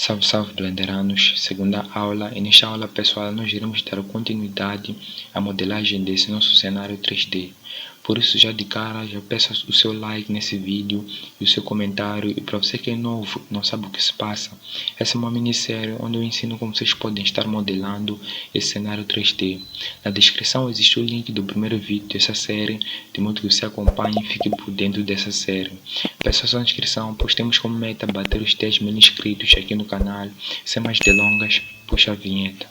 Salve, salve blenderanos, segunda aula. E nesta aula pessoal nós iremos dar continuidade à modelagem desse nosso cenário 3D. Por isso já de cara, já peço o seu like nesse vídeo e o seu comentário. E para você que é novo, não sabe o que se passa, essa é uma minissérie onde eu ensino como vocês podem estar modelando esse cenário 3D. Na descrição existe o link do primeiro vídeo dessa série, de modo que você acompanhe e fique por dentro dessa série. Peço a sua inscrição, pois temos como meta bater os 10 mil inscritos aqui no canal. Sem mais delongas, puxa a vinheta.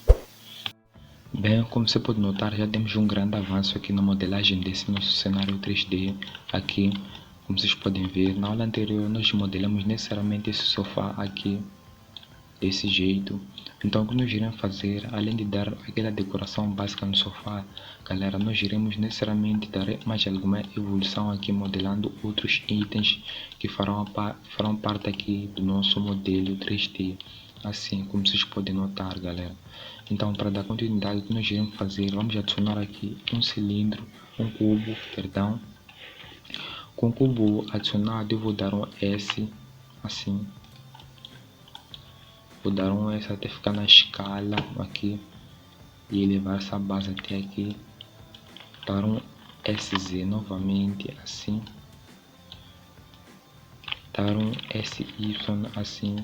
Bem, como você pode notar, já temos um grande avanço aqui na modelagem desse nosso cenário 3D. Aqui, como vocês podem ver, na aula anterior nós modelamos necessariamente esse sofá aqui, desse jeito. Então o que nós iremos fazer, além de dar aquela decoração básica no sofá, galera, nós iremos necessariamente dar mais alguma evolução aqui, modelando outros itens que farão parte aqui do nosso modelo 3D, assim como vocês podem notar, galera. Então, para dar continuidade, o que nós iremos fazer, vamos adicionar aqui um cilindro, um cubo, perdão. Com o cubo adicionado eu vou dar um S, assim. Vou dar um S até ficar na escala aqui e levar essa base até aqui. Dar um SZ novamente, assim. Dar um SY assim,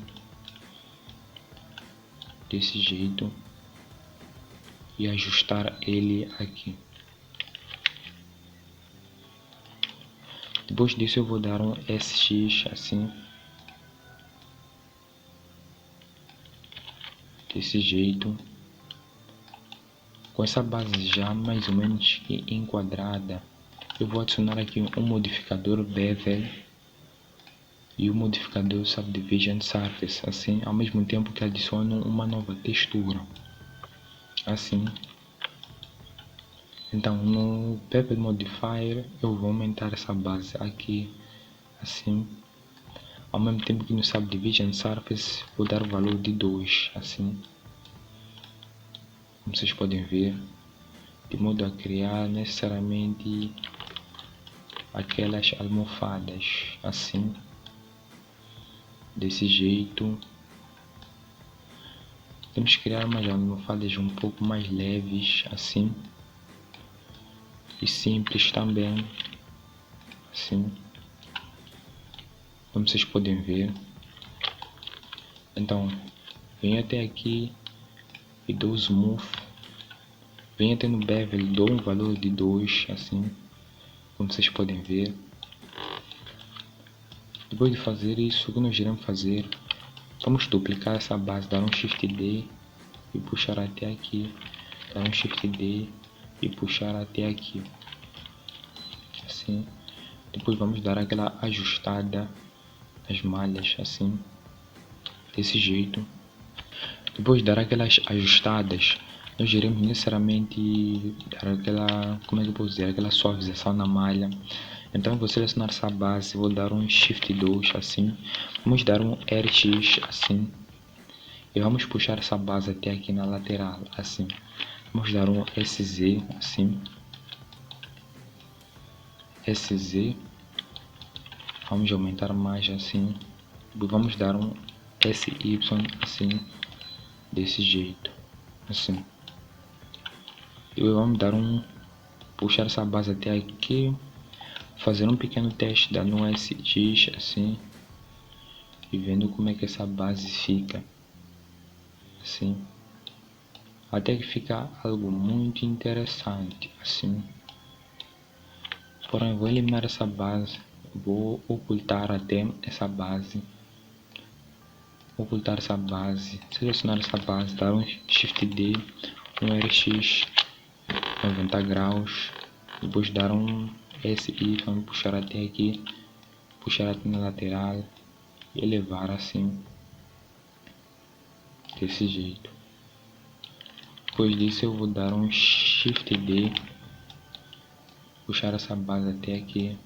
desse jeito, e ajustar ele aqui. Depois disso eu vou dar um SX assim, desse jeito, com essa base já mais ou menos enquadrada. Eu vou adicionar aqui um modificador bevel e o modificador subdivision surface, assim, ao mesmo tempo que adiciono uma nova textura, assim. Então no bevel modifier eu vou aumentar essa base aqui, assim, ao mesmo tempo que no subdivision surface vou dar o valor de 2, assim, como vocês podem ver, de modo a criar necessariamente aquelas almofadas, assim, desse jeito. Temos que criar umas almofadas um pouco mais leves, assim, e simples também, assim, como vocês podem ver. Então venho até aqui e dou smooth, venho até no bevel, dou um valor de 2, assim, como vocês podem ver. Depois de fazer isso, o que nós iremos fazer, vamos duplicar essa base, dar um Shift D e puxar até aqui, dar um Shift D e puxar até aqui, assim. Depois vamos dar aquela ajustada nas malhas, assim, desse jeito. Depois de dar aquelas ajustadas, nós iremos necessariamente dar aquela, como é que eu posso dizer, aquela suavização na malha. Então vou selecionar essa base, vou dar um Shift 2, assim, vamos dar um RX, assim, e vamos puxar essa base até aqui na lateral, assim. Vamos dar um SZ, assim, SZ, vamos aumentar mais, assim, vamos dar um SY, assim, desse jeito, assim. E vamos dar puxar essa base até aqui, fazer um pequeno teste, dando um SX, assim, e vendo como é que essa base fica, assim, até que fica algo muito interessante, assim. Porém, vou eliminar essa base, vou ocultar até essa base, selecionar essa base, dar um Shift D, um RX 90 graus, depois dar um SY, puxar até aqui, puxar até na lateral e elevar assim, desse jeito. Depois disso eu vou dar um Shift D, puxar essa base até aqui,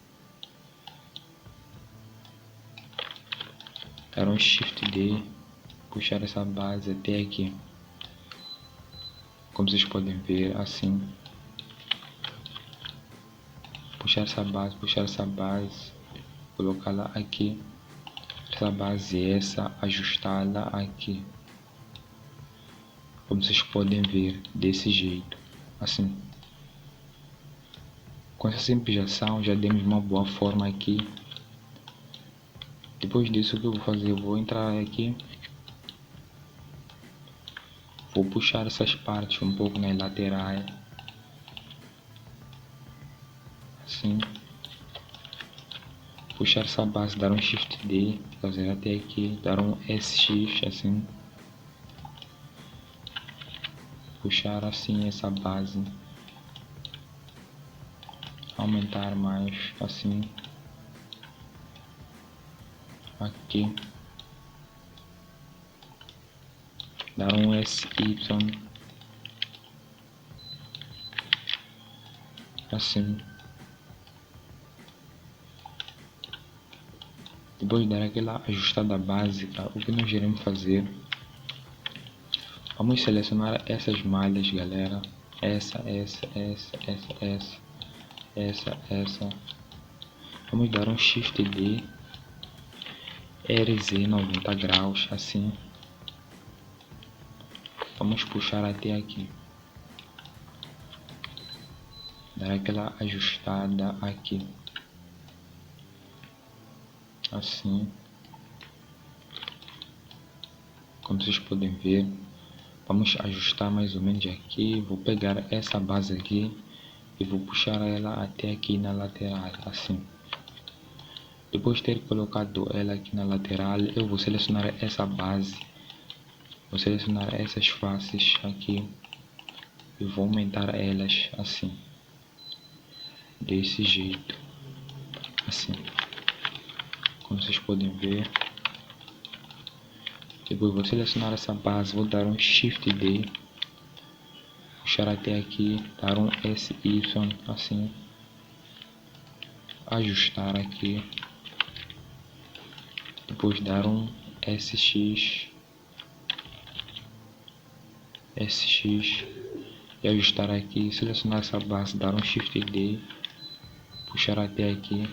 dar um Shift D, puxar essa base até aqui, como vocês podem ver, assim. Puxar essa base, colocá-la aqui, essa base essa, ajustá-la aqui. Como vocês podem ver, desse jeito, assim. Com essa simples ação já demos uma boa forma aqui. Depois disso, o que eu vou fazer? Eu vou entrar aqui, vou puxar essas partes um pouco nas laterais, assim. Puxar essa base, dar um Shift D, fazer até aqui, dar um SX, assim. Puxar assim essa base, aumentar mais, assim. Aqui. Dar um SY, assim. Depois de dar aquela ajustada básica, o que nós iremos fazer? Vamos selecionar essas malhas, galera. Essa. Vamos dar um Shift D, RZ 90 graus, assim. Vamos puxar até aqui. Dar aquela ajustada aqui. Assim. Como vocês podem ver, vamos ajustar mais ou menos aqui. Vou pegar essa base aqui e vou puxar ela até aqui na lateral, assim. Depois de ter colocado ela aqui na lateral, eu vou selecionar essa base, vou selecionar essas faces aqui e vou aumentar elas assim, desse jeito, assim, como vocês podem ver. Depois vou selecionar essa base, vou dar um Shift D, puxar até aqui, dar um SY, assim, ajustar aqui, depois dar um SX e ajustar aqui, selecionar essa base, dar um Shift D, puxar até aqui,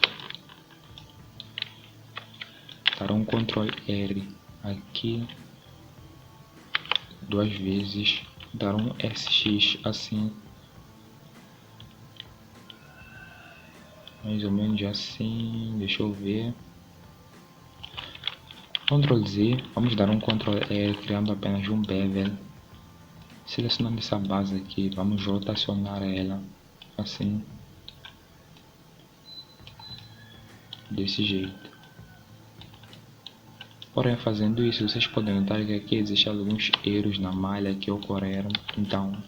dar um Ctrl R aqui, duas vezes, dar um SX assim, mais ou menos assim, deixa eu ver, Ctrl Z, vamos dar um Ctrl R criando apenas um bevel, selecionando essa base aqui, vamos rotacionar ela assim, desse jeito. Porém, fazendo isso, vocês podem notar que aqui existem alguns erros na malha que ocorreram, então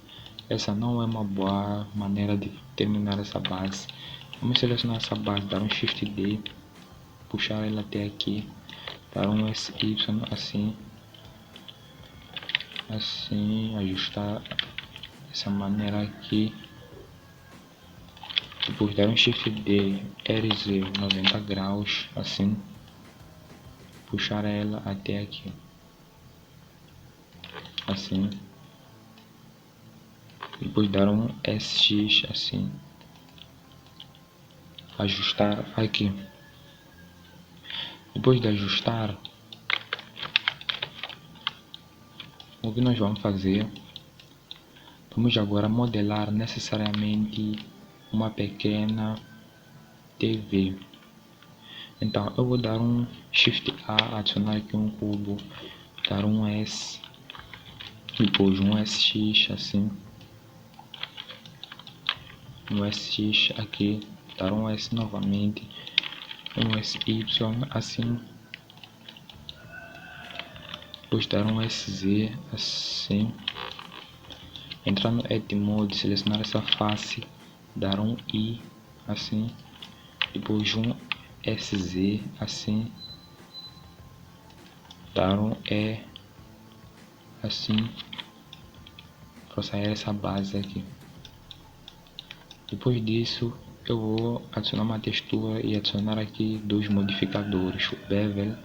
essa não é uma boa maneira de terminar essa base. Vamos selecionar essa base, dar um Shift D, puxar ela até aqui, dar um SY assim, ajustar dessa maneira aqui, depois dar um Shift D, RZ 90 graus assim, puxar ela até aqui, assim, depois dar um SX assim, ajustar aqui. Depois de ajustar, o que nós vamos fazer? Vamos agora modelar necessariamente uma pequena TV. Então eu vou dar um Shift A, adicionar aqui um cubo, dar um S, depois um SX assim, um SX aqui, dar um S novamente, um SY assim, depois dar um SZ assim, entrar no Edit Mode, selecionar essa face, dar um I assim, depois um SZ assim, dar um E assim, para sair essa base aqui. Depois disso eu vou adicionar uma textura e adicionar aqui dois modificadores, o Bevel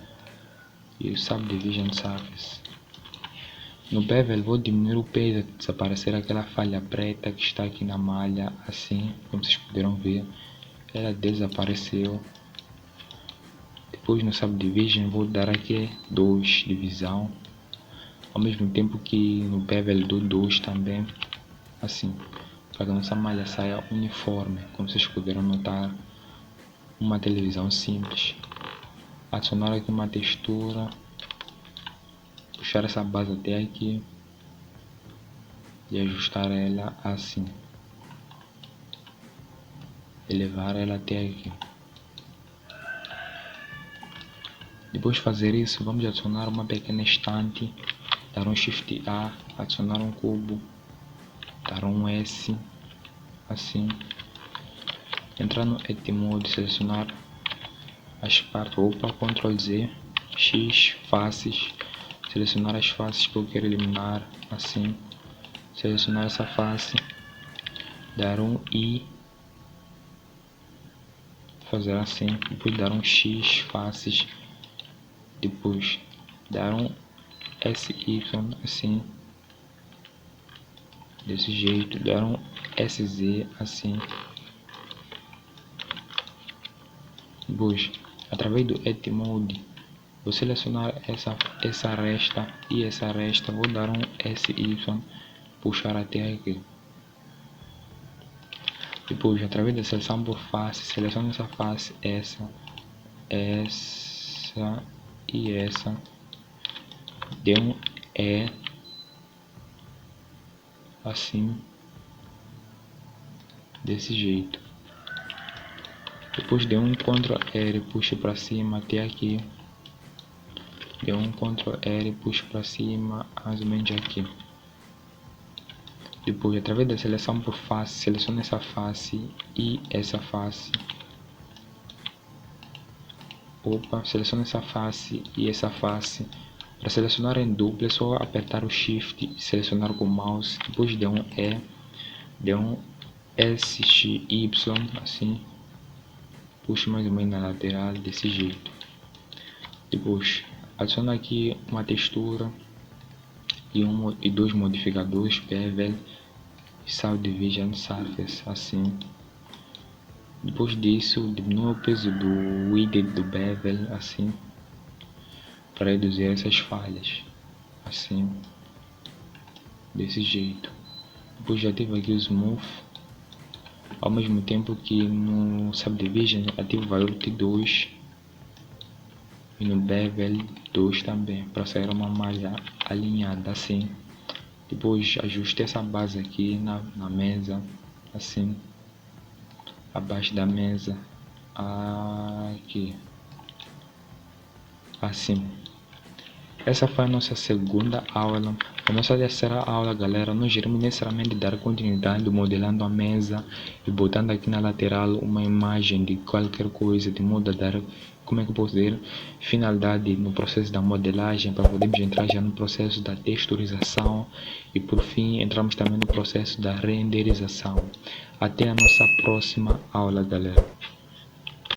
e o Subdivision Surface. No Bevel vou diminuir o peso, desaparecer aquela falha preta que está aqui na malha, assim como vocês puderam ver, ela desapareceu. Depois no Subdivision vou dar aqui 2 divisão, ao mesmo tempo que no Bevel dou 2 também, assim, para que a nossa malha saia uniforme. Como vocês puderam notar, uma televisão simples. Adicionar aqui uma textura, puxar essa base até aqui e ajustar ela assim, elevar ela até aqui. Depois de fazer isso, vamos adicionar uma pequena estante, dar um Shift A, adicionar um cubo, dar um S, assim, entrar no Edit Mode, selecionar as partes, opa, Ctrl Z, X, faces, selecionar as faces que eu quero eliminar, assim, selecionar essa face, dar um I, fazer assim, depois dar um X, faces, depois dar um SY, assim, desse jeito, dar um SZ, assim. Depois, através do Edit Mode, vou selecionar essa resta e essa resta, vou dar um SY, puxar até aqui. Depois, através da seleção por face, seleciono essa face, essa e essa, dê um E, assim, desse jeito. Depois dê um Ctrl R, puxe para cima até aqui. Dê um Ctrl R, puxe para cima, mais ou menos aqui. Depois, através da seleção por face, selecione essa face e essa face. Opa, selecione essa face e essa face. Para selecionar em dupla é só apertar o Shift e selecionar com o mouse. Depois dê um E, dê um SXY, assim. Puxe mais ou menos na lateral desse jeito. Depois, adiciona aqui uma textura e dois modificadores, Bevel e Subdivision Surface, assim. Depois disso, diminua o peso do widget do Bevel, assim, para reduzir essas falhas, assim, desse jeito. Depois já ativa aqui o Smooth, ao mesmo tempo que no Subdivision ativa o valor T2 e no Bevel 2 também, para sair uma malha alinhada assim. Depois ajuste essa base aqui na mesa, assim, abaixo da mesa, aqui, assim. Essa foi a nossa segunda aula. A nossa terceira aula, galera, nós iremos necessariamente dar continuidade modelando a mesa e botando aqui na lateral uma imagem de qualquer coisa, de modo a dar, como é que eu posso dizer, finalidade no processo da modelagem, para podermos entrar já no processo da texturização e por fim entramos também no processo da renderização. Até a nossa próxima aula, galera.